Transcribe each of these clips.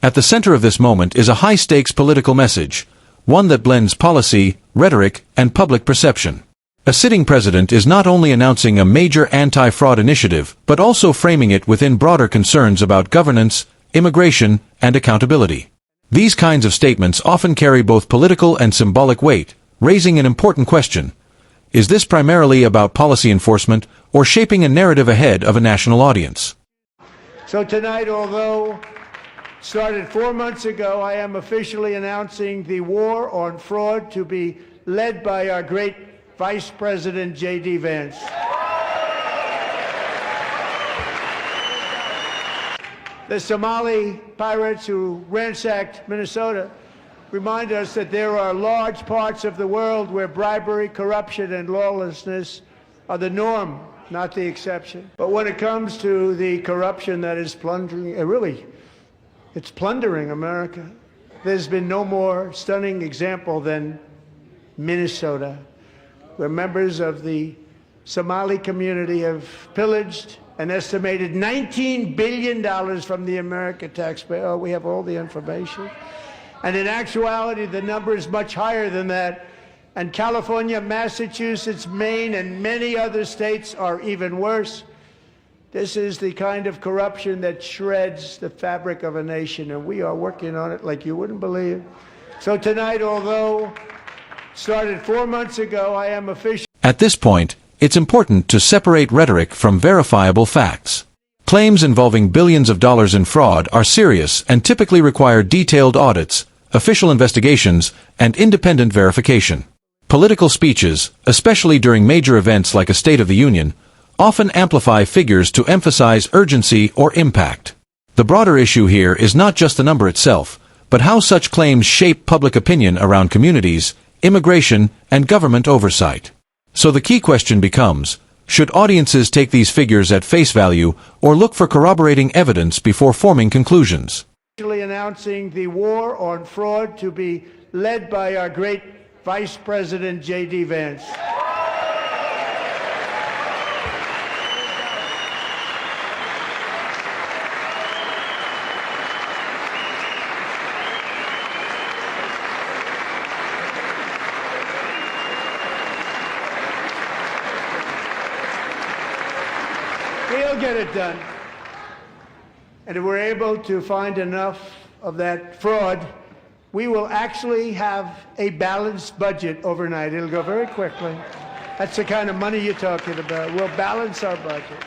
At the center of this moment is a high-stakes political message, one that blends policy, rhetoric, and public perception. A sitting president is not only announcing a major anti-fraud initiative, but also framing it within broader concerns about governance, immigration, and accountability. These kinds of statements often carry both political and symbolic weight, raising an important question. Is this primarily about policy enforcement, or shaping a narrative ahead of a national audience? So tonight, although started 4 months ago, I am officially announcing the war on fraud to be led by our great Vice President J.D. Vance. The Somali pirates who ransacked Minnesota remind us that there are large parts of the world where bribery, corruption, and lawlessness are the norm, not the exception. But when it comes to the corruption that is plundering, it's plundering America. There's been no more stunning example than Minnesota, where members of the Somali community have pillaged an estimated $19 billion from the American taxpayer. Oh, we have all the information. And in actuality, the number is much higher than that. And California, Massachusetts, Maine, and many other states are even worse. This is the kind of corruption that shreds the fabric of a nation, and we are working on it like you wouldn't believe. So tonight, although started 4 months ago, I am officially... At this point, it's important to separate rhetoric from verifiable facts. Claims involving billions of dollars in fraud are serious and typically require detailed audits, official investigations, and independent verification. Political speeches, especially during major events like a State of the Union, often amplify figures to emphasize urgency or impact. The broader issue here is not just the number itself, but how such claims shape public opinion around communities, immigration, and government oversight. So the key question becomes, should audiences take these figures at face value or look for corroborating evidence before forming conclusions? Announcing the war on fraud to be led by our great Vice President J.D. Vance. We'll get it done. And if we're able to find enough of that fraud, we will actually have a balanced budget overnight. It'll go very quickly. That's the kind of money you're talking about. We'll balance our budget.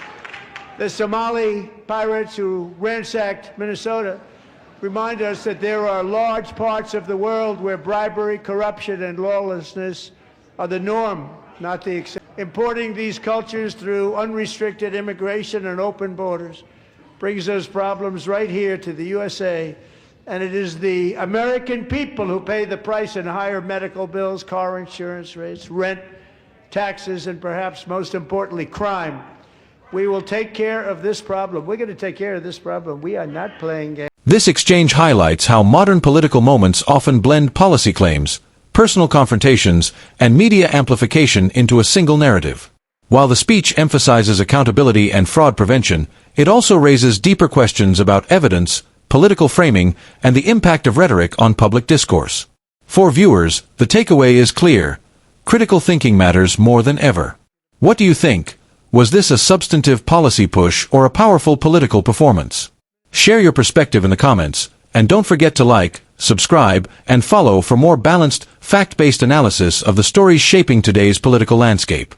The Somali pirates who ransacked Minnesota remind us that there are large parts of the world where bribery, corruption, and lawlessness are the norm, not the exception. Importing these cultures through unrestricted immigration and open borders brings those problems right here to the USA, and it is the American people who pay the price in higher medical bills, car insurance rates, rent, taxes, and perhaps most importantly, crime. We will take care of this problem. We're going to take care of this problem. We are not playing games. This exchange highlights how modern political moments often blend policy claims, personal confrontations, and media amplification into a single narrative. While the speech emphasizes accountability and fraud prevention, it also raises deeper questions about evidence, political framing, and the impact of rhetoric on public discourse. For viewers, the takeaway is clear. Critical thinking matters more than ever. What do you think? Was this a substantive policy push or a powerful political performance? Share your perspective in the comments, and don't forget to like, subscribe, and follow for more balanced, fact-based analysis of the stories shaping today's political landscape.